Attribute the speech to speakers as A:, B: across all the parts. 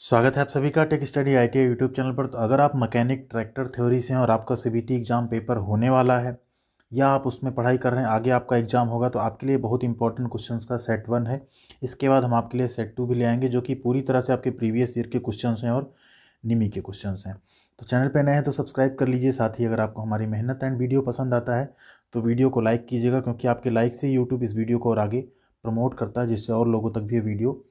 A: स्वागत है आप सभी का tech study ITI YouTube channel पर। तो अगर आप मैकेनिक ट्रैक्टर थ्योरी से हैं और आपका सीबीटी एग्ज़ाम पेपर होने वाला है या आप उसमें पढ़ाई कर रहे हैं, आगे आपका एग्ज़ाम होगा, तो आपके लिए बहुत इंपॉर्टेंट क्वेश्चंस का सेट 1 है। इसके बाद हम आपके लिए सेट 2 भी ले आएंगे, जो कि पूरी तरह से आपके प्रीवियस ईयर के क्वेश्चंस हैं और निमी के क्वेश्चंस हैं। तो चैनल पर नए हैं तो सब्सक्राइब कर लीजिए। साथ ही अगर आपको हमारी मेहनत एंड वीडियो पसंद आता है तो वीडियो को लाइक कीजिएगा, क्योंकि आपके लाइक से यूट्यूब इस वीडियो को और आगे प्रमोट करता है, जिससे और लोगों तक भी ये वीडियो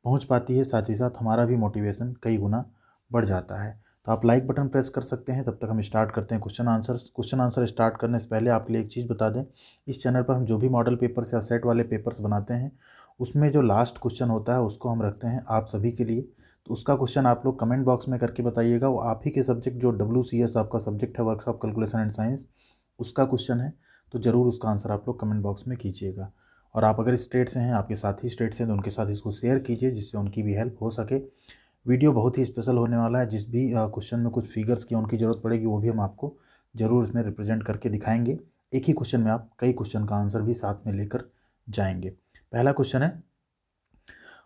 A: पहुंच पाती है। साथ ही साथ हमारा भी मोटिवेशन कई गुना बढ़ जाता है। तो आप लाइक बटन प्रेस कर सकते हैं। तब तक हम स्टार्ट करते हैं क्वेश्चन आंसर स्टार्ट करने से पहले आपके लिए एक चीज़ बता दें, इस चैनल पर हम जो भी मॉडल पेपर्स या सेट वाले पेपर्स बनाते हैं, उसमें जो लास्ट क्वेश्चन होता है उसको हम रखते हैं आप सभी के लिए। तो उसका क्वेश्चन आप लोग कमेंट बॉक्स में करके बताइएगा। वो आप ही के सब्जेक्ट जो WCS आपका सब्जेक्ट है, वर्कशॉप कैलकुलेशन एंड साइंस, उसका क्वेश्चन है। तो ज़रूर उसका आंसर आप लोग कमेंट बॉक्स में कीजिएगा। और आप अगर स्टेट से हैं, आपके साथी स्टेट से हैं, तो उनके साथ इसको शेयर कीजिए, जिससे उनकी भी हेल्प हो सके। वीडियो बहुत ही स्पेशल होने वाला है। जिस भी क्वेश्चन में कुछ फिगर्स की उनकी ज़रूरत पड़ेगी, वो भी हम आपको ज़रूर इसमें रिप्रेजेंट करके दिखाएंगे। एक ही क्वेश्चन में आप कई क्वेश्चन का आंसर भी साथ में लेकर जाएंगे। पहला क्वेश्चन है,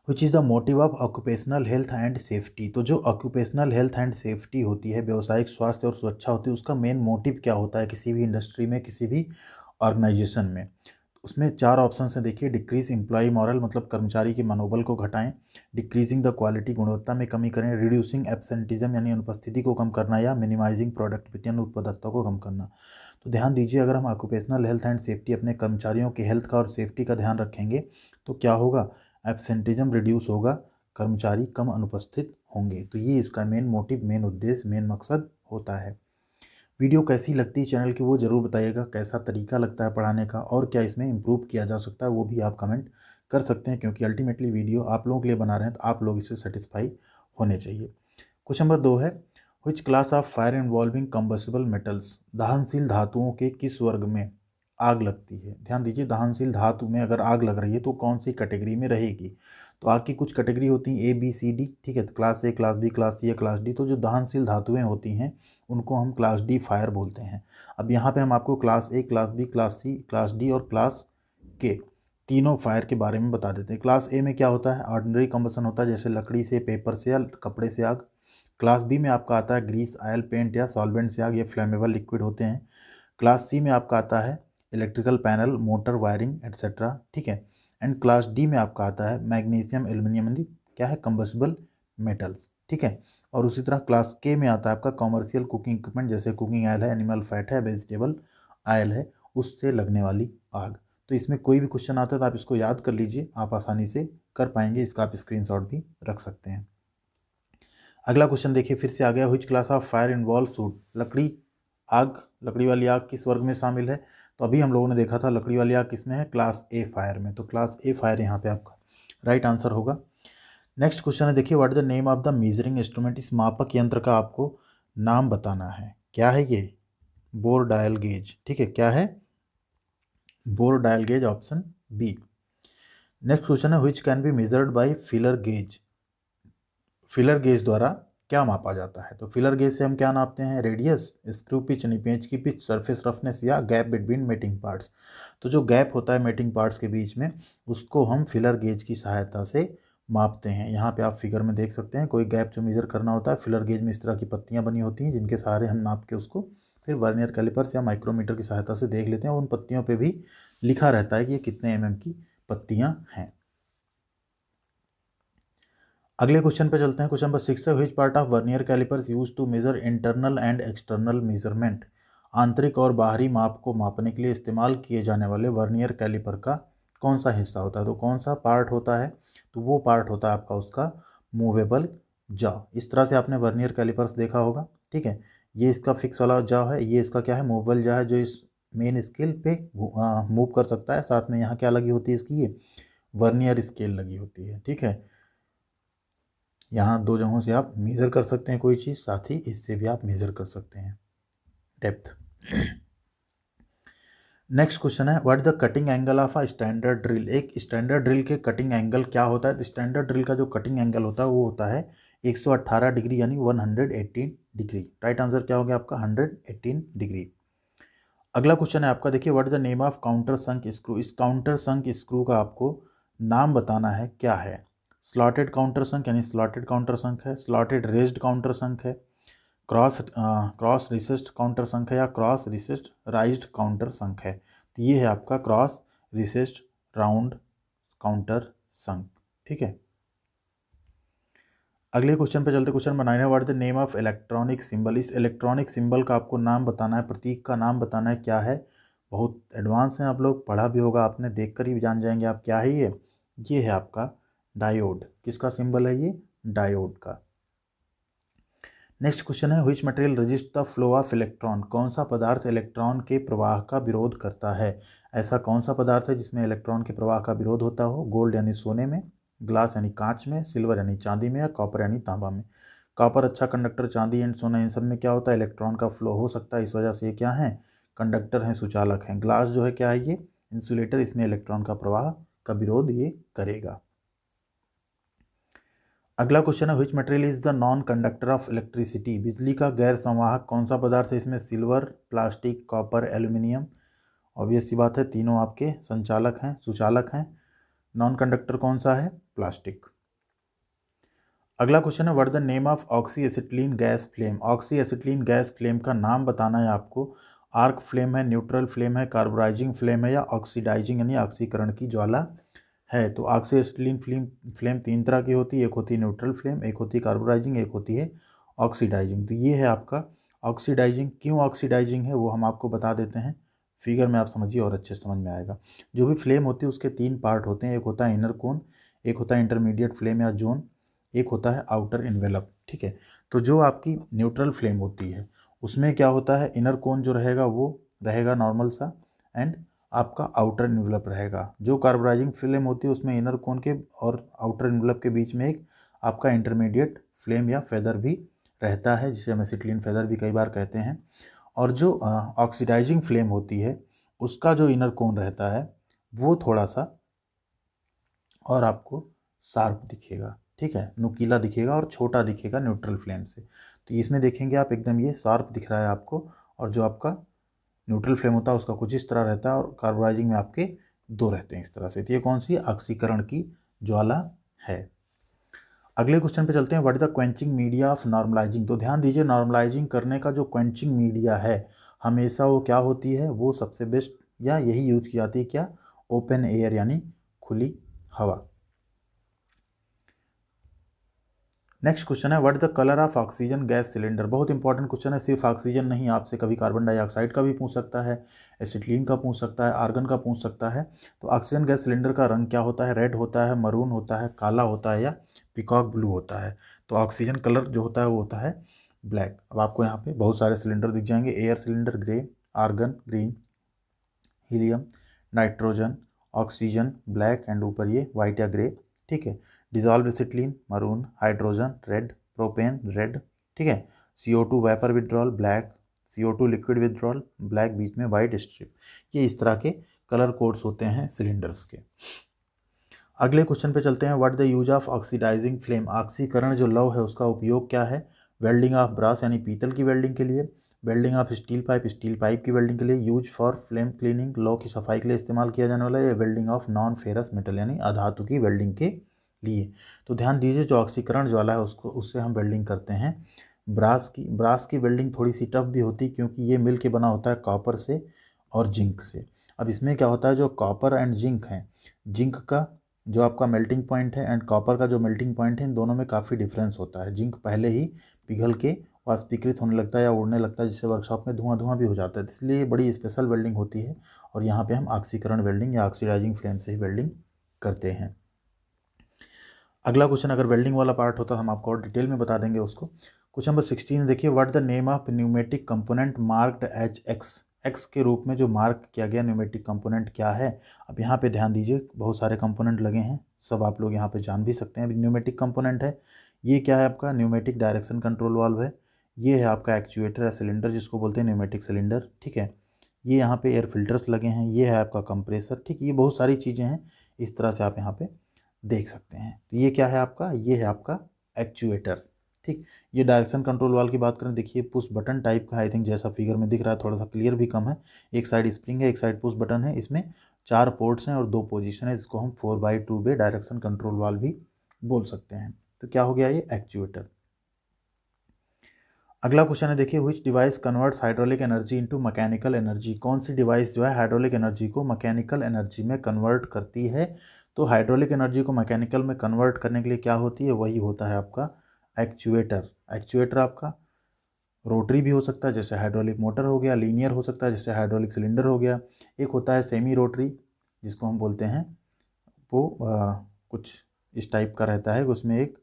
A: which is the motive of occupational health and safety. तो जो ऑक्यूपेशनल हेल्थ एंड सेफ्टी होती है, व्यावसायिक स्वास्थ्य और सुरक्षा होती है, उसका मेन मोटिव क्या होता है किसी भी इंडस्ट्री में, किसी भी ऑर्गेनाइजेशन में। उसमें 4 ऑप्शन हैं, देखिए। डिक्रीज एम्प्लॉय मॉरल, मतलब कर्मचारी के मनोबल को घटाएं। डिक्रीजिंग द क्वालिटी, गुणवत्ता में कमी करें। रिड्यूसिंग एब्सेंटिज्म, यानी अनुपस्थिति को कम करना। या मिनिमाइजिंग प्रोडक्टिविटी, यानी उत्पादकता को कम करना। तो ध्यान दीजिए, अगर हम ऑक्यूपेशनल हेल्थ एंड सेफ्टी, अपने कर्मचारियों के हेल्थ का और सेफ्टी का ध्यान रखेंगे, तो क्या होगा? एब्सेंटिज्म रिड्यूस होगा, कर्मचारी कम अनुपस्थित होंगे। तो ये इसका मेन मोटिव, मेन उद्देश्य, मेन मकसद होता है। वीडियो कैसी लगती है चैनल की, वो ज़रूर बताइएगा। कैसा तरीका लगता है पढ़ाने का, और क्या इसमें इम्प्रूव किया जा सकता है, वो भी आप कमेंट कर सकते हैं, क्योंकि अल्टीमेटली वीडियो आप लोगों के लिए बना रहे हैं, तो आप लोग इससे सेटिस्फाई होने चाहिए। क्वेश्चन नंबर 2 है, which class of fire involving combustible metals. दहनशील धातुओं के किस वर्ग में आग लगती है? ध्यान दीजिए, दहनशील धातु में अगर आग लग रही है तो कौन सी कैटेगरी में रहेगी? तो आग की कुछ कैटेगरी होती हैं, ABCD, ठीक है। तो class A, class B, class C या क्लास D। तो जो दहनशील धातुएं होती हैं उनको हम क्लास D फायर बोलते हैं। अब यहाँ पे हम आपको class A, class B, class C, class D और क्लास K तीनों फायर के बारे में बता देते हैं। क्लास A में क्या होता है? ऑर्डिनरी कंबसन होता है, जैसे लकड़ी से, पेपर से या कपड़े से आग। क्लास B में आपका आता है ग्रीस, ऑयल, पेंट या सॉल्वेंट से आग, ये फ्लेमेबल लिक्विड होते हैं। क्लास C में आपका आता है electrical panel, motor, wiring etcetera, ठीक है। एंड क्लास D में आपका आता है मैग्नीशियम, एल्युमिनियम, क्या है? कंबसिबल मेटल्स, ठीक है। और उसी तरह क्लास K में आता है आपका कॉमर्शियल कुकिंग इक्विपमेंट, जैसे कुकिंग ऑयल है, एनिमल फैट है, वेजिटेबल ऑयल है, उससे लगने वाली आग। तो इसमें कोई भी क्वेश्चन आता है तो आप इसको याद कर लीजिए, आप आसानी से कर पाएंगे। इसका आप स्क्रीनशॉट भी रख सकते हैं। अगला क्वेश्चन देखिए, फिर से आ गया, which class of fire involve would. लकड़ी आग, लकड़ी वाली आग किस वर्ग में शामिल है? तो अभी हम लोगों ने देखा था लकड़ी वाली आग किस में है? क्लास A फायर में। तो क्लास A फायर यहाँ पे आपका राइट आंसर होगा। नेक्स्ट क्वेश्चन है, देखिए, what is the name of the measuring instrument. इस मापक यंत्र का आपको नाम बताना है। क्या है ये? बोर डायल गेज, ठीक है। क्या है? Bore dial gauge, option B. Next question है, which can be measured by feeler gauge. Feeler gauge द्वारा क्या मापा जाता है? तो फिलर गेज से हम क्या नापते हैं? रेडियस, स्क्रू पिच यानी पेंच की पिच, सरफेस रफनेस या गैप बिटवीन मेटिंग पार्ट्स। तो जो गैप होता है मेटिंग पार्ट्स के बीच में, उसको हम फिलर गेज की सहायता से मापते हैं। यहाँ पे आप फिगर में देख सकते हैं, कोई गैप जो मेजर करना होता है, फिलर गेज में इस तरह की पत्तियाँ बनी होती हैं, जिनके सहारे हम नाप के उसको फिर वर्नियर कैलिपर्स या माइक्रोमीटर की सहायता से देख लेते हैं। और उन पत्तियों पर भी लिखा रहता है कि ये कितने mm की पत्तियाँ हैं। अगले क्वेश्चन पे चलते हैं। क्वेश्चन नंबर 6 है, which part of vernier calipers use to measure internal and external measurement. आंतरिक और बाहरी माप को मापने के लिए इस्तेमाल किए जाने वाले वर्नियर कैलिपर का कौन सा हिस्सा होता है? तो कौन सा पार्ट होता है? तो वो पार्ट होता है आपका उसका मूवेबल जॉ। इस तरह से आपने वर्नियर कैलिपर्स देखा होगा, ठीक है। ये इसका फिक्स वाला जॉ है, ये इसका क्या है? मूवेबल जॉ है, जो इस मेन स्केल पे मूव कर सकता है। साथ में यहाँ क्या लगी होती है इसकी? ये वर्नियर स्केल लगी होती है, ठीक है। यहाँ 2 जगहों से आप मेज़र कर सकते हैं कोई चीज़, साथ ही इससे भी आप मेज़र कर सकते हैं डेप्थ। नेक्स्ट क्वेश्चन है, what the cutting angle of a standard drill. एक स्टैंडर्ड ड्रिल के कटिंग एंगल क्या होता है? तो स्टैंडर्ड ड्रिल का जो कटिंग एंगल होता है वो होता है 118 डिग्री, यानी 118 डिग्री। राइट आंसर क्या हो गया आपका? 118 डिग्री। अगला क्वेश्चन है आपका, देखिए, what the name of counter sunk screw. इस काउंटर संक स्क्रू का आपको नाम बताना है, क्या है? स्लॉटेड काउंटर संक यानी स्लॉटेड काउंटर संक है, स्लॉटेड रेज्ड काउंटर संक है, क्रॉस रिसेस्ड काउंटर संक है, या क्रॉस रिसेस्ड राइज्ड काउंटर संक है। तो ये है आपका क्रॉस रिसेस्ड राउंड काउंटर संक। ठीक है, अगले क्वेश्चन पे चलते। क्वेश्चन बनाना है, what the name of electronic symbol. इस इलेक्ट्रॉनिक सिंबल का आपको नाम बताना है, प्रतीक का नाम बताना है, क्या है। बहुत एडवांस हैं आप लोग, पढ़ा भी होगा आपने, देख कर ही जान जाएंगे आप क्या है ये है आपका डायोड। किसका सिंबल है ये, डायोड का। नेक्स्ट क्वेश्चन है, which material resist the flow of electron. कौन सा पदार्थ इलेक्ट्रॉन के प्रवाह का विरोध करता है। ऐसा कौन सा पदार्थ है जिसमें इलेक्ट्रॉन के प्रवाह का विरोध होता हो। गोल्ड यानी सोने में, ग्लास यानी कांच में, सिल्वर यानी चांदी में, या कॉपर यानी तांबा में। कॉपर अच्छा कंडक्टर, चांदी एंड सोना इन सब में क्या होता है, इलेक्ट्रॉन का फ्लो हो सकता है, इस वजह से ये क्या है, कंडक्टर हैं, सुचालक हैं। ग्लास जो है क्या है, ये इंसुलेटर, इसमें इलेक्ट्रॉन का प्रवाह का विरोध ये करेगा। अगला क्वेश्चन है, which material is the non conductor of electricity. बिजली का गैर संवाहक कौन सा पदार्थ है। इसमें silver, plastic, copper, aluminium. Obvious सी बात है, तीनों आपके संचालक हैं, सुचालक हैं। नॉन कंडक्टर कौन सा है, प्लास्टिक। अगला क्वेश्चन है, what the name of oxy acetylene gas flame. Oxy acetylene gas flame का नाम बताना है आपको। आर्क फ्लेम है, न्यूट्रल फ्लेम है, कार्बोराइजिंग फ्लेम है, या ऑक्सीडाइजिंग यानी ऑक्सीकरण की ज्वाला है। तो ऑक्सी एसिटिलीन फ्लेम तीन तरह की होती है, एक होती है न्यूट्रल फ्लेम, एक होती है कार्बोराइजिंग, एक होती है ऑक्सीडाइजिंग। तो ये है आपका ऑक्सीडाइजिंग। क्यों ऑक्सीडाइजिंग है वो हम आपको बता देते हैं, फिगर में आप समझिए और अच्छे से समझ में आएगा। जो भी फ्लेम होती है उसके तीन पार्ट होते हैं, एक होता है इनर कोन, एक होता है इंटरमीडिएट फ्लेम या जोन, एक होता है आउटर इन्वेलप। ठीक है, तो जो आपकी न्यूट्रल फ्लेम होती है उसमें क्या होता है, इनर कोन जो रहेगा वो रहेगा नॉर्मल सा, एंड आपका आउटर इन्वेलप रहेगा। जो कार्बोराइजिंग फ्लेम होती है उसमें इनर कोन के और आउटर इन्वेलप के बीच में एक आपका इंटरमीडिएट फ्लेम या फेदर भी रहता है, जिसे हम एसिटिलीन फेदर भी कई बार कहते हैं। और जो ऑक्सीडाइजिंग फ्लेम होती है उसका जो इनर कोन रहता है वो थोड़ा सा और आपको शार्प दिखेगा। ठीक है, नुकीला दिखेगा और छोटा दिखेगा न्यूट्रल फ्लेम से। तो इसमें देखेंगे आप एकदम ये शार्प दिख रहा है आपको, और जो आपका न्यूट्रल फ्लेम होता है उसका कुछ इस तरह रहता है, और कार्बोराइजिंग में आपके दो रहते हैं इस तरह से। तो ये कौन सी ऑक्सीकरण की ज्वाला है। अगले क्वेश्चन पे चलते हैं, what is the quenching media of normalising. तो ध्यान दीजिए, नॉर्मलाइजिंग करने का जो क्वेंचिंग मीडिया है हमेशा वो क्या होती है, वो सबसे बेस्ट या यही यूज की जाती है, क्या, ओपन एयर यानी खुली हवा। नेक्स्ट क्वेश्चन है, what the colour of oxygen gas cylinder. बहुत इंपॉर्टेंट क्वेश्चन है, सिर्फ ऑक्सीजन नहीं, आपसे कभी कार्बन डाइऑक्साइड का भी पूछ सकता है, एसिटिलीन का पूछ सकता है, आर्गन का पूछ सकता है। तो ऑक्सीजन गैस सिलेंडर का रंग क्या होता है, रेड होता है, मरून होता है, काला होता है, या पिकॉक ब्लू होता है। तो ऑक्सीजन कलर जो होता है वो होता है ब्लैक। अब आपको यहाँ पे बहुत सारे सिलेंडर दिख जाएंगे, air cylinder grey, argon green, helium, nitrogen, oxygen black, and ऊपर ये वाइट या ग्रे। ठीक है, dissolve acetylene maroon, hydrogen red, propane red. ठीक है, CO2 vapour withdrawal black, CO2 liquid withdrawal black, बीच में वाइट स्ट्रिप। ये इस तरह के कलर कोड्स होते हैं सिलेंडर्स के। अगले क्वेश्चन पे चलते हैं, what the use of oxidising flame. ऑक्सीकरण जो लौ है उसका उपयोग क्या है। वेल्डिंग ऑफ ब्रास यानी पीतल की वेल्डिंग के लिए, वेल्डिंग ऑफ स्टील पाइप की वेल्डिंग के लिए, यूज फॉर फ्लेम क्लीनिंग लौ की सफाई के लिए इस्तेमाल किया जाने वाला है, या welding of non ferrous metal यानी अधातु की वेल्डिंग के लिए। तो ध्यान दीजिए, जो ऑक्सीकरण ज्वाला है उससे हम वेल्डिंग करते हैं ब्रास की वेल्डिंग थोड़ी सी टफ भी होती है, क्योंकि ये मिल के बना होता है कॉपर से और जिंक से। अब इसमें क्या होता है, जो कॉपर एंड जिंक है, जिंक का जो आपका मेल्टिंग पॉइंट है एंड कॉपर का जो मेल्टिंग पॉइंट है, इन दोनों में काफ़ी डिफरेंस होता है। जिंक पहले ही पिघल के वाष्पीकृत होने लगता है या उड़ने लगता है, जिससे वर्कशॉप में धुआं भी हो जाता है। इसलिए बड़ी स्पेशल वेल्डिंग होती है, और यहाँ पे हम ऑक्सीकरण वेल्डिंग या ऑक्सीडाइजिंग फ्लेम से ही वेल्डिंग करते हैं। अगला क्वेश्चन अगर वेल्डिंग वाला पार्ट होता तो हम आपको और डिटेल में बता देंगे उसको। क्वेश्चन नंबर 16 देखिए, what the name of pneumatic component marked as X. X के रूप में जो मार्क किया गया न्यूमेटिक कंपोनेंट क्या है। अब यहाँ पे ध्यान दीजिए, बहुत सारे कंपोनेंट लगे हैं, सब आप लोग यहाँ पे जान भी सकते हैं। न्यूमेटिक कंपोनेंट है, ये क्या है आपका, न्यूमेटिक डायरेक्शन कंट्रोल वाल्व है। ये है आपका एक्चुएटर या सिलेंडर जिसको बोलते हैं न्यूमेटिक सिलेंडर। ठीक है, ये यहाँ पे एयर फिल्टर्स लगे हैं, ये है आपका कंप्रेसर। ठीक, ये बहुत सारी चीज़ें हैं, इस तरह से आप यहाँ पे देख सकते हैं। तो ये क्या है आपका, ये है आपका एक्चुएटर। ठीक, ये डायरेक्शन कंट्रोल वाल्व की बात करें, देखिए पुश बटन टाइप का, आई थिंक जैसा फिगर में दिख रहा है, थोड़ा सा क्लियर भी कम है। एक साइड स्प्रिंग है, एक साइड पुश बटन है, इसमें 4 पोर्ट्स हैं और 2 पोजीशन है, इसको हम 4x2 वे डायरेक्शन कंट्रोल वाल्व भी बोल सकते हैं। तो क्या हो गया ये एक्चुएटर। अगला क्वेश्चन है देखिए, which device converts hydraulic energy into mechanical energy. कौन सी डिवाइस जो है हाइड्रोलिक एनर्जी को मैकेनिकल एनर्जी में कन्वर्ट करती है। तो हाइड्रोलिक एनर्जी को मैकेनिकल में कन्वर्ट करने के लिए क्या होती है, वही होता है आपका एक्चुएटर। एक्चुएटर आपका रोटरी भी हो सकता है जैसे हाइड्रोलिक मोटर हो गया, लीनियर हो सकता है जैसे हाइड्रोलिक सिलेंडर हो गया, एक होता है सेमी रोटरी जिसको हम बोलते हैं, वो कुछ इस टाइप का रहता है, उसमें एक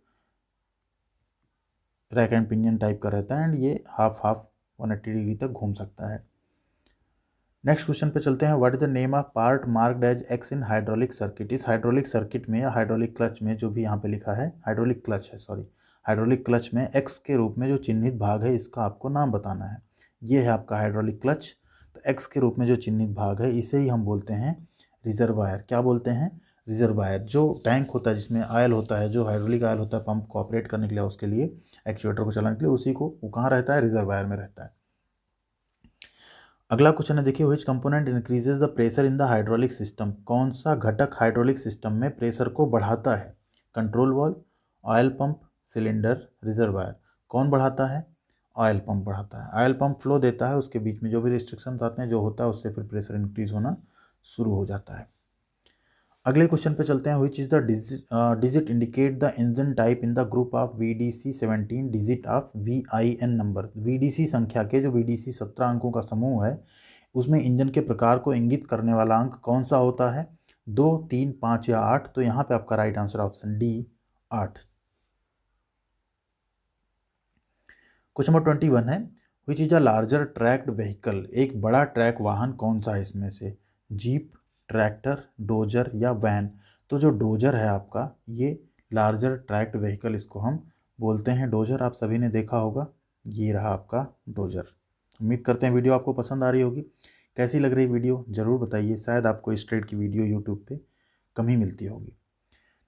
A: रैक एंड पिनियन टाइप का रहता है, एंड ये हाफ 180 डिग्री तक घूम सकता है। नेक्स्ट क्वेश्चन पे चलते हैं, what is the name of part marked as X in hydraulic circuit. इस हाइड्रोलिक सर्किट में या हाइड्रोलिक क्लच में जो भी यहाँ पे लिखा है, हाइड्रोलिक क्लच है सॉरी, हाइड्रोलिक क्लच में एक्स के रूप में जो चिन्हित भाग है इसका आपको नाम बताना है। ये है आपका हाइड्रोलिक क्लच। तो एक्स के रूप में जो चिन्हित भाग है इसे ही हम बोलते हैं रिजर्वायर। क्या बोलते हैं, रिजर्वायर। जो टैंक होता है जिसमें ऑयल होता है, जो हाइड्रोलिक ऑयल होता है पंप को ऑपरेट करने के लिए, उसके लिए एक्चुएटर को चलाने के लिए, उसी को वो कहाँ रहता है, रिजर्वायर में रहता है। अगला क्वेश्चन है देखिए, which component increases the pressure in the hydraulic system. कौन सा घटक हाइड्रोलिक सिस्टम में प्रेशर को बढ़ाता है। Control valve, oil pump, cylinder, reservoir. कौन बढ़ाता है, ऑयल पंप बढ़ाता है। ऑयल पंप फ्लो देता है, उसके बीच में जो भी रिस्ट्रिक्शंस आते हैं जो होता है उससे फिर प्रेशर इंक्रीज होना शुरू हो जाता है। अगले क्वेश्चन पे चलते हैं, which is the digit indicate the engine type in the group of VDC 17 digit of VIN number. VDC संख्या के जो VDC 17 अंकों का समूह है उसमें इंजन के प्रकार को इंगित करने वाला अंक कौन सा होता है, 2, 3, 5 या 8। तो यहाँ पे आपका right answer option D 8। Question number 21 है, which is a larger tracked vehicle. एक बड़ा ट्रैक वाहन कौन सा है इसमें से, जीप, ट्रैक्टर, डोजर या वैन। तो जो डोजर है आपका ये लार्जर ट्रैक्ड व्हीकल इसको हम बोलते हैं डोजर। आप सभी ने देखा होगा, ये रहा आपका डोजर। उम्मीद करते हैं वीडियो आपको पसंद आ रही होगी। कैसी लग रही वीडियो ज़रूर बताइए, शायद आपको इस टाइप की वीडियो यूट्यूब पे कम ही मिलती होगी।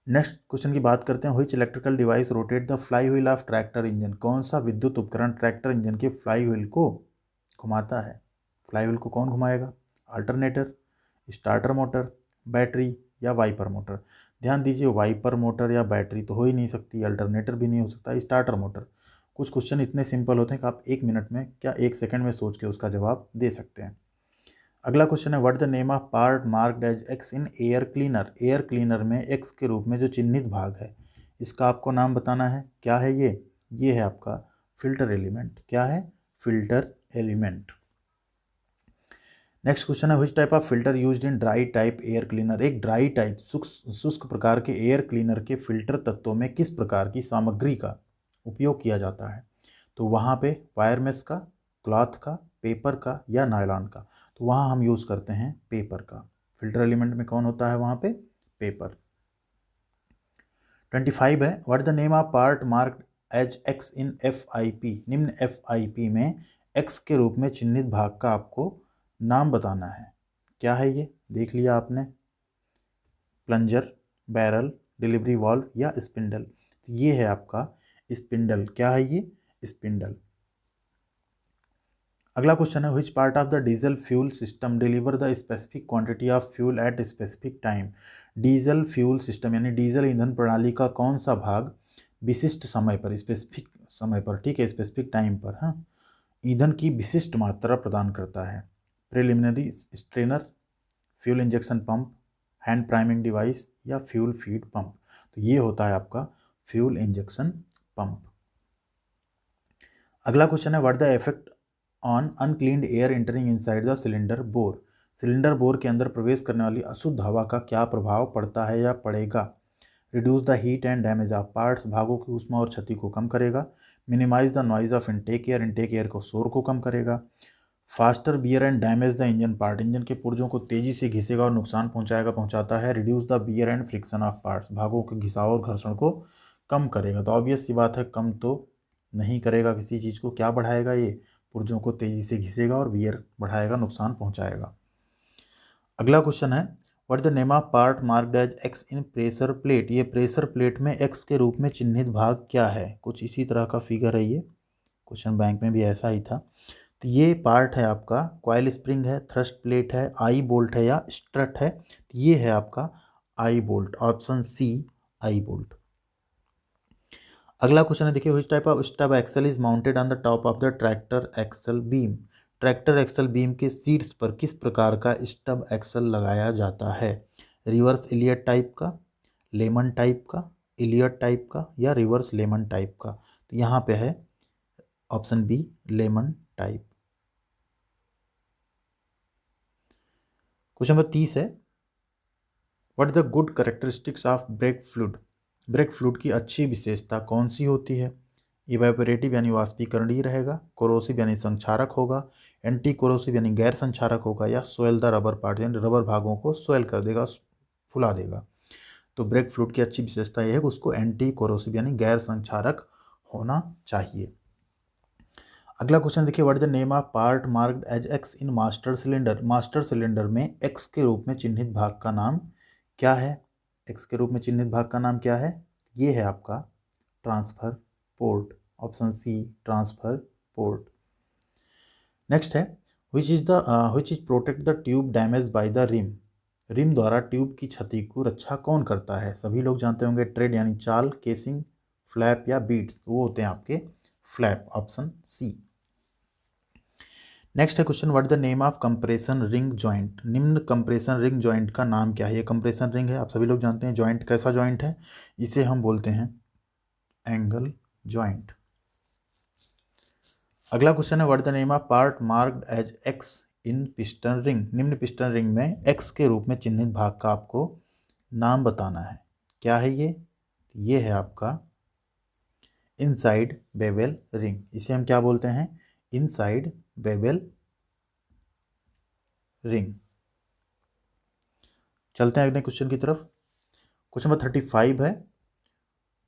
A: नेक्स्ट क्वेश्चन की बात करते हैं, which electrical device rotate the fly wheel of tractor engine. कौन सा विद्युत उपकरण ट्रैक्टर इंजन के फ्लाई व्हील को घुमाता है। फ्लाई व्हील को कौन घुमाएगा, अल्टरनेटर, स्टार्टर मोटर, बैटरी या वाइपर मोटर। ध्यान दीजिए, वाइपर मोटर या बैटरी तो हो ही नहीं सकती, अल्टरनेटर भी नहीं हो सकता, स्टार्टर मोटर। कुछ क्वेश्चन इतने सिंपल होते हैं कि आप 1 मिनट में क्या 1 सेकंड में सोच के उसका जवाब दे सकते हैं। अगला क्वेश्चन है, what the name of part marked as X in air cleaner. Air cleaner में एक्स के रूप में जो चिन्हित भाग है इसका आपको नाम बताना है। क्या है ये है आपका फिल्टर एलिमेंट। क्या है, फिल्टर एलिमेंट। नेक्स्ट क्वेश्चन है, which type of filter used in dry type air cleaner. एक ड्राई टाइप शुष्क प्रकार के एयर क्लीनर के फिल्टर तत्वों में किस प्रकार की सामग्री का उपयोग किया जाता है। तो वहाँ पे वायर मेश का, क्लॉथ का, पेपर का या नायलॉन का। तो वहाँ हम यूज़ करते हैं पेपर का। फिल्टर एलिमेंट में कौन होता है वहाँ पे, पेपर। 25 है, what the name of part marked as X in FIP। निम्न FIP में एक्स के रूप में चिन्हित भाग का आपको नाम बताना है। क्या है ये, देख लिया आपने, प्लंजर, बैरल, डिलीवरी वाल्व या स्पिंडल। तो ये है आपका स्पिंडल। क्या है ये, स्पिंडल। अगला क्वेश्चन है, which part of the diesel fuel system deliver the specific quantity of fuel at specific time. Diesel fuel system यानी डीजल ईंधन प्रणाली का कौन सा भाग विशिष्ट समय पर, स्पेसिफिक समय पर, ठीक है, स्पेसिफिक टाइम पर, हाँ, ईंधन की विशिष्ट मात्रा प्रदान करता है। Preliminary strainer, fuel injection pump, hand priming device या फ्यूल फीड पंप। तो ये होता है आपका फ्यूल इंजेक्शन पंप। अगला क्वेश्चन है, what the effect on uncleaned air entering inside the cylinder bore. Cylinder bore के अंदर प्रवेश करने वाली अशुद्ध हवा का क्या प्रभाव पड़ता है या पड़ेगा। Reduce the heat and damage of parts, भागों की ऊष्मा और क्षति को कम करेगा। Minimise the noise of intake air को शोर को कम करेगा। Faster wear and damage the engine part, engine के पुर्जों को तेजी से घिसेगा और नुकसान पहुंचाता है। Reduce the wear and friction of parts, भागों के घिसाव और घर्षण को कम करेगा। तो ऑब्वियस सी बात है, कम तो नहीं करेगा किसी चीज़ को, क्या बढ़ाएगा, ये पुर्जों को तेजी से घिसेगा और बियर बढ़ाएगा, नुकसान पहुंचाएगा। अगला क्वेश्चन है, what the name of part marked as X in pressure plate. ये प्रेशर प्लेट में एक्स के रूप में चिन्हित भाग क्या है। कुछ इसी तरह का फिगर है, ये क्वेश्चन बैंक में भी ऐसा ही था। तो ये पार्ट है आपका कॉइल स्प्रिंग है, थ्रस्ट प्लेट है, आई बोल्ट है या स्ट्रट है। तो ये है आपका eye bolt, option C eye bolt. अगला क्वेश्चन है, देखिए which type of stub axle is mounted on the top of the tractor axle beam. Tractor axle beam के सीट्स पर किस प्रकार का स्टब एक्सल लगाया जाता है? रिवर्स इलियट टाइप का, लेमन टाइप का, इलियट टाइप का या रिवर्स लेमन टाइप का? तो यहाँ पे है option B, lemon type. Question number 30 है, what is the good characteristics of brake fluid. Brake fluid की अच्छी विशेषता कौन सी होती है? इवेपोरेटिव यानी वाष्पीकरणीय रहेगा, कोरोसिव यानी संक्षारक होगा, एंटी कोरोसिव यानी गैर संक्षारक होगा, या सोयल द रबर पार्ट यानी रबर भागों को सोयल कर देगा, फुला देगा। तो ब्रेक फ्लूइड की अच्छी विशेषता यह है कि उसको एंटी कोरोसिव यानी गैर संक्षारक होना चाहिए। अगला क्वेश्चन देखिए, what is the name of part marked as X in master cylinder. Master cylinder में एक्स के रूप में चिन्हित भाग का नाम क्या है? एक्स के रूप में चिन्हित भाग का नाम क्या है? ये है आपका transfer port, option C, transfer port. Next है, which is protect the tube damage by the rim. Rim द्वारा ट्यूब की क्षति को रक्षा कौन करता है? सभी लोग जानते होंगे, ट्रेड यानी चाल, केसिंग, फ्लैप या बीट्स, वो होते हैं आपके फ्लैप, ऑप्शन सी। नेक्स्ट है question, what the name of compression ring joint. निम्न कंप्रेशन रिंग जॉइंट का नाम क्या है? ये कंप्रेशन रिंग है, आप सभी लोग जानते हैं। जॉइंट कैसा जॉइंट है? इसे हम बोलते हैं एंगल जॉइंट। अगला क्वेश्चन है, what the name of part marked as X in piston ring. निम्न पिस्टन रिंग में एक्स के रूप में चिन्हित भाग का आपको नाम बताना है। क्या है ये? ये है आपका इनसाइड बेवल रिंग। इसे हम क्या बोलते हैं? Inside bevel ring. चलते हैं अगले क्वेश्चन की तरफ। क्वेश्चन नंबर 35 है,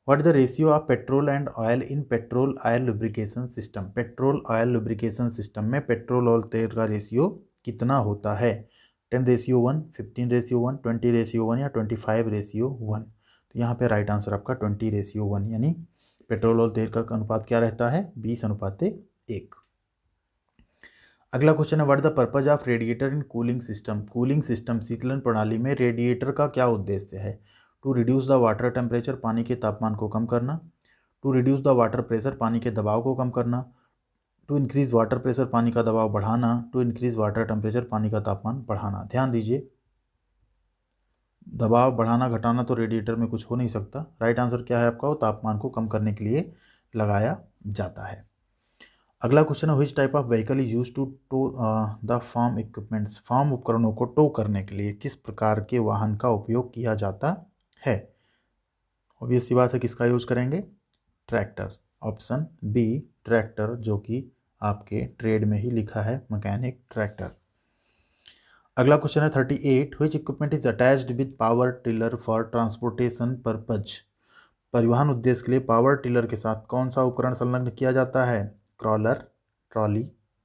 A: what is the ratio of petrol and oil in petrol oil lubrication system. Petrol oil lubrication system में पेट्रोल और तेल का रेशियो कितना होता है? 10:1, 15:1, 20:1 या 25:1? तो यहाँ पे राइट आंसर आपका 20:1, यानी पेट्रोल और तेल का अनुपात क्या रहता है? 20:1। अगला क्वेश्चन है, what the purpose of radiator in cooling system. Cooling system शीतलन प्रणाली में रेडिएटर का क्या उद्देश्य है? To reduce the water temperature, पानी के तापमान को कम करना, to reduce the water pressure, पानी के दबाव को कम करना, टू इंक्रीज वाटर प्रेशर, पानी का दबाव बढ़ाना, टू इंक्रीज वाटर टेम्परेचर, पानी का तापमान बढ़ाना। ध्यान दीजिए, दबाव बढ़ाना घटाना तो रेडिएटर में कुछ हो नहीं सकता। राइट आंसर क्या है आपका? वो तापमान को कम करने के लिए लगाया जाता है। अगला क्वेश्चन है, which type of vehicle is use to tow the farm equipments. Farm उपकरणों को टो करने के लिए किस प्रकार के वाहन का उपयोग किया जाता है? ऑब्वियस सी बात है, किसका यूज करेंगे? ट्रैक्टर, ऑप्शन बी, ट्रैक्टर, जो कि आपके ट्रेड में ही लिखा है मैकेनिक ट्रैक्टर। अगला क्वेश्चन है 38, which equipment is attached with power tiller for transportation purpose. परिवहन उद्देश्य के लिए पावर टिलर के साथ कौन सा उपकरण संलग्न किया जाता है? Crawler, trolley,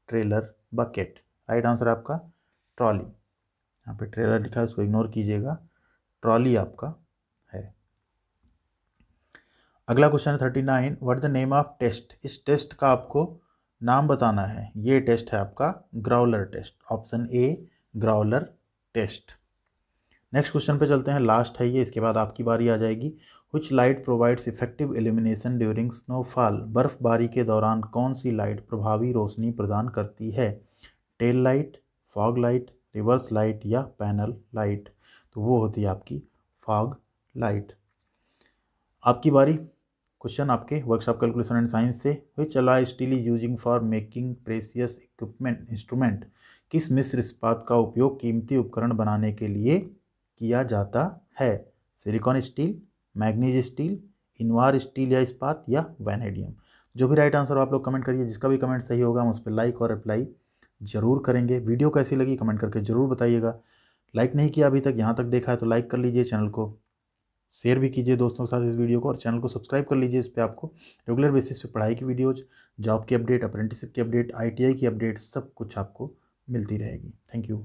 A: trailer, bucket. Right answer आपका ट्रॉली। यहाँ पे ट्रेलर लिखा है, उसको इग्नोर कीजिएगा, ट्रॉली आपका है। अगला क्वेश्चन है 39, what the name of test. इस टेस्ट का आपको नाम बताना है। ये टेस्ट है आपका growler test, option A, growler test. Next question पे चलते हैं, लास्ट है ये, इसके बाद आपकी बारी आ जाएगी। Which light provides effective illumination during snowfall? बर्फबारी के दौरान कौन सी लाइट प्रभावी रोशनी प्रदान करती है? Tail light, fog light, reverse light या पैनल लाइट? तो वो होती है आपकी फॉग लाइट। आपकी बारी। क्वेश्चन आपके वर्कशॉप कैलकुलेशन एंड साइंस से, which alloy steel is using for making precious equipment instrument। किस मिश्र इस्पात का उपयोग कीमती उपकरण बनाने के लिए किया जाता है? Silicon steel, manganese steel, Invar steel या इस्पात, या वैनेडियम? जो भी राइट आंसर आप लोग कमेंट करिए, जिसका भी कमेंट सही होगा हम उस पर लाइक और रिप्लाई जरूर करेंगे। वीडियो कैसी लगी कमेंट करके जरूर बताइएगा। लाइक नहीं किया अभी तक, यहाँ तक देखा है तो लाइक कर लीजिए, चैनल को शेयर भी कीजिए दोस्तों के साथ इस वीडियो को, और चैनल को सब्सक्राइब कर लीजिए। इस पर आपको रेगुलर बेसिस पे पढ़ाई की वीडियोज, जॉब की अपडेट, अप्रेंटिसशिप की अपडेट, ITI की अपडेट, सब कुछ आपको मिलती रहेगी। Thank you.